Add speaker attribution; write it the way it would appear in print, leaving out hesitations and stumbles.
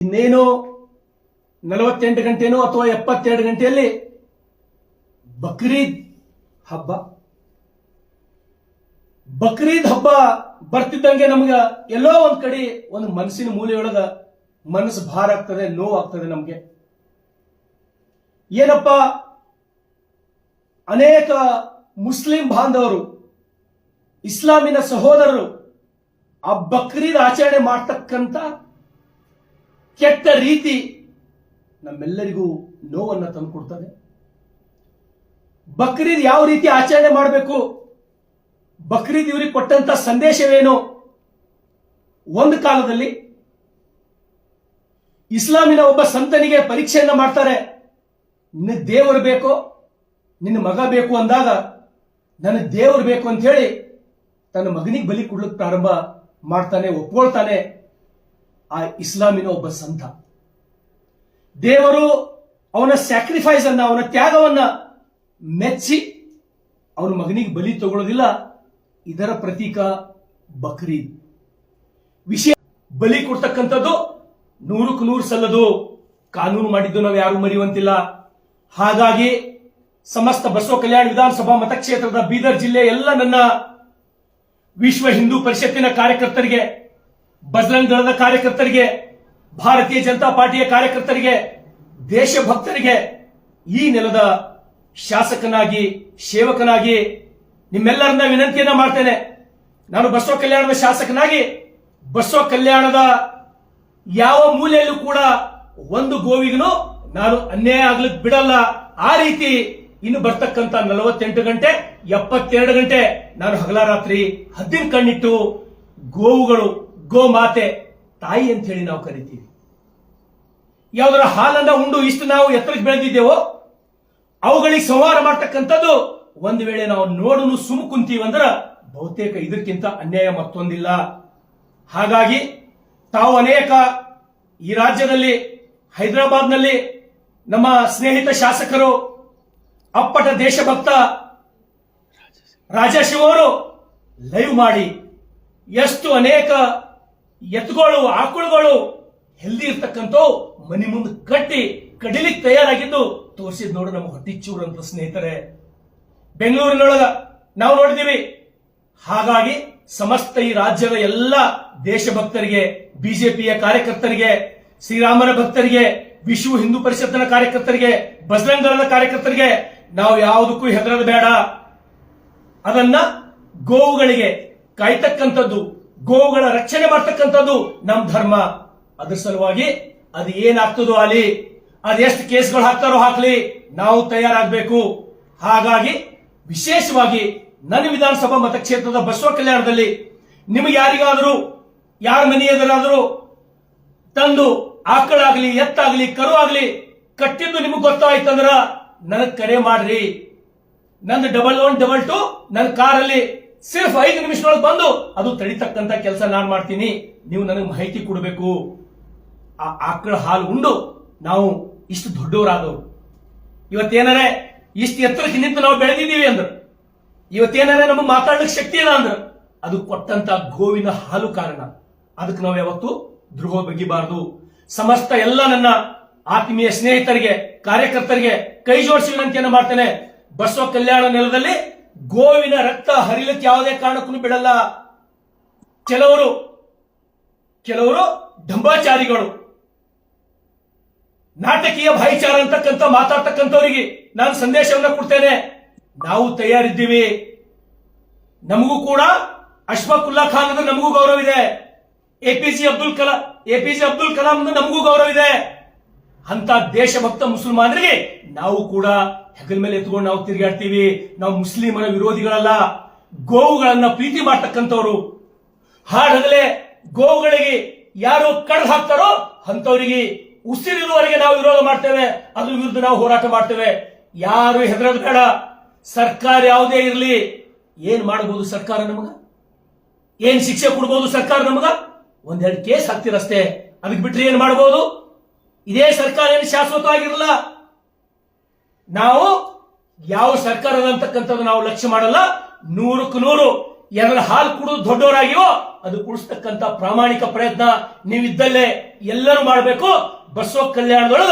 Speaker 1: ಇನ್ನೇನು 48 ಗಂಟೆನೋ ಅಥವಾ 72 ಗಂಟೆಯಲ್ಲಿ ಬಕ್ರೀದ್ ಹಬ್ಬ. ಬಕ್ರೀದ್ ಹಬ್ಬ ಬರ್ತಿದ್ದಂಗೆ ನಮ್ಗೆ ಎಲ್ಲೋ ಒಂದ್ ಕಡೆ ಒಂದು ಮನಸ್ಸಿನ ಮೂಲೆಯೊಳಗ ಮನಸ್ಸು ಭಾರ ಆಗ್ತದೆ, ನೋವಾಗ್ತದೆ ನಮ್ಗೆ. ಏನಪ್ಪ, ಅನೇಕ ಮುಸ್ಲಿಂ ಬಾಂಧವರು, ಇಸ್ಲಾಮಿನ ಸಹೋದರರು ಆ ಬಕ್ರೀದ್ ಆಚರಣೆ ಮಾಡ್ತಕ್ಕಂಥ ಕೆಟ್ಟ ರೀತಿ ನಮ್ಮೆಲ್ಲರಿಗೂ ನೋವನ್ನ ತಂದುಕೊಡ್ತದೆ. ಬಕ್ರೀದ್ ಯಾವ ರೀತಿ ಆಚರಣೆ ಮಾಡಬೇಕು, ಬಕ್ರೀದ್ ಇವರಿಗೆ ಕೊಟ್ಟಂತ ಸಂದೇಶವೇನು? ಒಂದು ಕಾಲದಲ್ಲಿ ಇಸ್ಲಾಮಿನ ಒಬ್ಬ ಸಂತನಿಗೆ ಪರೀಕ್ಷೆಯನ್ನ ಮಾಡ್ತಾರೆ. ನಿನ್ನ ದೇವರು ಬೇಕೋ, ನಿನ್ನ ಮಗ ಬೇಕು ಅಂದಾಗ ನನಗೆ ದೇವರು ಬೇಕು ಅಂತ ಹೇಳಿ ತನ್ನ ಮಗನಿಗೆ ಬಲಿ ಕೊಡ್ಲಿಕ್ಕೆ ಪ್ರಾರಂಭ ಮಾಡ್ತಾನೆ, ಒಪ್ಕೊಳ್ತಾನೆ ಆ ಇಸ್ಲಾಮಿನ ಒಬ್ಬ ಸಂತ. ದೇವರು ಅವನ ಸ್ಯಾಕ್ರಿಫೈಸ್ ಅನ್ನ, ಅವನ ತ್ಯಾಗವನ್ನ ಮೆಚ್ಚಿ ಅವನ ಮಗನಿಗೆ ಬಲಿ ತಗೊಳ್ಳೋದಿಲ್ಲ. ಇದರ ಪ್ರತೀಕ ಬಕ್ರೀದ್. ವಿಷಯ ಬಲಿ ಕೊಡ್ತಕ್ಕಂಥದ್ದು 100ಕ್ಕೆ 100 ಸಲ್ಲದು. ಕಾನೂನು ಮಾಡಿದ್ದು ನಾವು ಯಾರು ಮರೆಯುವಂತಿಲ್ಲ. ಹಾಗಾಗಿ ಸಮಸ್ತ ಬಸವ ಕಲ್ಯಾಣ ವಿಧಾನಸಭಾ ಮತಕ್ಷೇತ್ರದ ಬೀದರ್ ಜಿಲ್ಲೆ ಎಲ್ಲ ನನ್ನ ವಿಶ್ವ ಹಿಂದೂ ಪರಿಷತ್ತಿನ ಕಾರ್ಯಕರ್ತರಿಗೆ, ಬಜರಂಗ್ ದಳದ ಕಾರ್ಯಕರ್ತರಿಗೆ, ಭಾರತೀಯ ಜನತಾ ಪಾರ್ಟಿಯ ಕಾರ್ಯಕರ್ತರಿಗೆ, ದೇಶಭಕ್ತರಿಗೆ, ಈ ನೆಲದ ಶಾಸಕನಾಗಿ, ಸೇವಕನಾಗಿ ನಿಮ್ಮೆಲ್ಲರನ್ನ ವಿನಂತಿಯನ್ನ ಮಾಡ್ತೇನೆ. ನಾನು ಬಸವ ಕಲ್ಯಾಣದ ಶಾಸಕನಾಗಿ ಬಸವ ಕಲ್ಯಾಣದ ಯಾವ ಮೂಲೆಯಲ್ಲೂ ಕೂಡ ಒಂದು ಗೋವಿಗೂ ನಾನು ಅನ್ಯಾಯ ಆಗ್ಲಿಕ್ಕೆ ಬಿಡಲ್ಲ. ಆ ರೀತಿ ಇನ್ನು ಬರ್ತಕ್ಕಂಥ 48 ಗಂಟೆ 72 ಗಂಟೆ ನಾನು ಹಗಲರಾತ್ರಿ ಹದ್ದಿನ ಕಣ್ಣಿಟ್ಟು ಗೋವುಗಳು, ಗೋ ಮಾತೆ, ತಾಯಿ ಅಂತ ಹೇಳಿ ನಾವು ಕರಿತೀವಿ. ಯಾವುದರ ಹಾಲನ್ನ ಉಂಡು ಇಷ್ಟು ನಾವು ಎತ್ತರಕ್ಕೆ ಬೆಳೆದಿದ್ದೇವೋ ಅವುಗಳಿಗೆ ಸಂಹಾರ ಮಾಡ್ತಕ್ಕಂಥದ್ದು ಒಂದು ವೇಳೆ ನಾವು ನೋಡಲು ಸುಮ್ ಕುಂತೀವಂದ್ರ ಬಹುತೇಕ ಇದಕ್ಕಿಂತ ಅನ್ಯಾಯ ಮತ್ತೊಂದಿಲ್ಲ. ಹಾಗಾಗಿ ತಾವು ಅನೇಕ ಈ ರಾಜ್ಯದಲ್ಲಿ ಹೈದರಾಬಾದ್ನಲ್ಲಿ ನಮ್ಮ ಸ್ನೇಹಿತ ಶಾಸಕರು, ಅಪ್ಪಟ ದೇಶಭಕ್ತ ರಾಜಶಿವ ಅವರು ಲೈವ್ ಮಾಡಿ ಎಷ್ಟು ಅನೇಕ ಎತ್ತುಗಳು, ಆಕಳುಗಳು ಹೆಲ್ದಿ ಇರ್ತಕ್ಕಂಥ ಮನಿ ಮುಂದೆ ಕಟ್ಟಿ ಕಡಿಲಿಕ್ಕೆ ತಯಾರಾಗಿದ್ದು ತೋರಿಸಿದ್ ನೋಡು ನಮ್ಮ ಹೊಟ್ಟಿಚೂರು ಅಂತ ಸ್ನೇಹಿತರೆ. ಬೆಂಗಳೂರಿನೊಳಗ ನಾವು ನೋಡಿದೀವಿ. ಹಾಗಾಗಿ ಸಮಸ್ತ ಈ ರಾಜ್ಯದ ಎಲ್ಲ ದೇಶಭಕ್ತರಿಗೆ, ಬಿಜೆಪಿಯ ಕಾರ್ಯಕರ್ತರಿಗೆ, ಶ್ರೀರಾಮನ ಭಕ್ತರಿಗೆ, ವಿಶ್ವ ಹಿಂದೂ ಪರಿಷತ್ತಿನ ಕಾರ್ಯಕರ್ತರಿಗೆ, ಬಜರಂಗ್ ದಳದ ಕಾರ್ಯಕರ್ತರಿಗೆ ನಾವು ಯಾವುದಕ್ಕೂ ಹೆದರದ ಬೇಡ. ಅದನ್ನ ಗೋವುಗಳಿಗೆ ಕಾಯ್ತಕ್ಕಂಥದ್ದು, ಗೋವುಗಳ ರಕ್ಷಣೆ ಮಾಡ್ತಕ್ಕಂಥದ್ದು ನಮ್ಮ ಧರ್ಮ. ಅದ್ರ ಸಲುವಾಗಿ ಅದು ಏನಾಗ್ತದೋ ಅಲ್ಲಿ, ಅದೆಷ್ಟು ಕೇಸ್ಗಳು ಹಾಕ್ತಾರೋ ಹಾಕ್ಲಿ, ನಾವು ತಯಾರಾಗಬೇಕು. ಹಾಗಾಗಿ ವಿಶೇಷವಾಗಿ ನನ್ನ ವಿಧಾನಸಭಾ ಮತಕ್ಷೇತ್ರದ ಬಸವ ಕಲ್ಯಾಣದಲ್ಲಿ ನಿಮಗೆ ಯಾರಿಗಾದರೂ, ಯಾರ ಮನೆಯದರಾದರೂ ತಂದು ಆಕಳಾಗ್ಲಿ, ಎತ್ತಾಗ್ಲಿ, ಕರು ಆಗ್ಲಿ ಕಟ್ಟಿದ್ದು ನಿಮಗೆ ಗೊತ್ತಾಯ್ತಂದ್ರ ನನಗೆ ಕರೆ ಮಾಡ್ರಿ. ನಂದು 1122 ನನ್ನ ಕಾರಲ್ಲಿ ಸಿರ್ಫ್ 5 ನಿಮಿಷದೊಳಗೆ ಬಂದು ಅದು ತಡಿತಕ್ಕಂತ ಕೆಲಸ ನಾನು ಮಾಡ್ತೀನಿ. ನೀವು ನನಗೆ ಮಾಹಿತಿ ಕೊಡಬೇಕು. ಆ ಆಕಳ ಹಾಲು ಉಂಡು ನಾವು ಇಷ್ಟು ದೊಡ್ಡವರಾದವರು, ಇವತ್ತೇನಾರೆ ಇಷ್ಟು ಎತ್ತರಕ್ಕೆ ನಿಂತು ನಾವು ಬೆಳೆದಿದ್ದೀವಿ ಅಂದ್ರ, ಇವತ್ತೇನಾರೆ ನಮಗೆ ಮಾತಾಡ್ಲಿಕ್ಕೆ ಶಕ್ತಿ ಇಲ್ಲ ಅಂದ್ರ ಅದು ಕೊಟ್ಟಂತ ಗೋವಿನ ಹಾಲು ಕಾರಣ. ಅದಕ್ಕೆ ನಾವು ಯಾವತ್ತು ದ್ರೋಹ ಬಗೆಬಾರದು. ಸಮಸ್ತ ಎಲ್ಲ ನನ್ನ ಆತ್ಮೀಯ ಸ್ನೇಹಿತರಿಗೆ, ಕಾರ್ಯಕರ್ತರಿಗೆ ಕೈ ಜೋಡಿಸಿ ವಿನಂತಿಯನ್ನು ಮಾಡ್ತೇನೆ. ಬಸವ ಕಲ್ಯಾಣ ನೆಲದಲ್ಲಿ ಗೋವಿನ ರಕ್ತ ಹರಿಲಿಕ್ಕೆ ಯಾವುದೇ ಕಾರಣಕ್ಕೂ ಬಿಡಲ್ಲ. ಕೆಲವರು ಢಂಬಾಚಾರಿಗಳು, ನಾಟಕೀಯ ಭಾಯಿಚಾರ ಅಂತಕ್ಕಂಥ ಮಾತಾಡ್ತಕ್ಕಂಥವರಿಗೆ ನಾನು ಸಂದೇಶವನ್ನ ಕೊಡ್ತೇನೆ. ನಾವು ತಯಾರಿದ್ದೀವಿ. ನಮಗೂ ಕೂಡ ಅಶ್ಫಾಕುಲ್ಲಾ ಖಾನ್ ಅಂದ್ರೆ ನಮಗೂ ಗೌರವ ಇದೆ. ಎಪಿಜೆ ಅಬ್ದುಲ್ ಕಲಾಂ ನಮಗೂ ಗೌರವ ಇದೆ. ಅಂತ ದೇಶಭಕ್ತ ಮುಸಲ್ಮಾನರಿಗೆ ನಾವು ಕೂಡ ಹೆಗಲ ಮೇಲೆ ಎತ್ಕೊಂಡು ನಾವು ತಿರುಗಾಡ್ತೀವಿ. ನಾವು ಮುಸ್ಲಿಮರ ವಿರೋಧಿಗಳಲ್ಲ, ಗೋವುಗಳನ್ನ ಪ್ರೀತಿ ಮಾಡ್ತಕ್ಕಂಥವ್ರು. ಹಾಡಗಲೇ ಗೋವುಗಳಿಗೆ ಯಾರು ಕಡ್ದು ಹಾಕ್ತಾರೋ ಅಂತವರಿಗೆ ಉಸಿರಿರುವವರೆಗೆ ನಾವು ವಿರೋಧ ಮಾಡ್ತೇವೆ. ಅದ್ರ ವಿರುದ್ಧ ನಾವು ಹೋರಾಟ ಮಾಡ್ತೇವೆ. ಯಾರು ಹೆದರೋದು ಬೇಡ. ಸರ್ಕಾರ ಯಾವುದೇ ಇರಲಿ, ಏನ್ ಮಾಡಬಹುದು ಸರ್ಕಾರ ನಮಗ? ಏನ್ ಶಿಕ್ಷೆ ಕೊಡಬಹುದು ಸರ್ಕಾರ ನಮಗ? ಒಂದೆರಡು ಕೇಸ್ ಹಾಕ್ತಿರಷ್ಟೇ. ಅದಕ್ಕೆ ಬಿಟ್ರೆ ಏನ್ ಮಾಡಬಹುದು? ಇದೇ ಸರ್ಕಾರ ಏನು ಶಾಶ್ವತವಾಗಿರಲ್ಲ. ನಾವು ಯಾವ ಸರ್ಕಾರದ ಅಂತಕ್ಕಂಥದ್ದು ನಾವು ಲಕ್ಷ್ಯ ಮಾಡಲ್ಲ. 100ಕ್ಕೆ 100 ಯಾರು ಹಾಲು ಕುಡಿದು ದೊಡ್ಡವರಾಗಿವೋ ಅದು ಉಳಿಸ್ತಕ್ಕಂತ ಪ್ರಾಮಾಣಿಕ ಪ್ರಯತ್ನ ನೀವಿದ್ದಲ್ಲೇ ಎಲ್ಲರೂ ಮಾಡಬೇಕು. ಬಸವ ಕಲ್ಯಾಣದೊಳಗ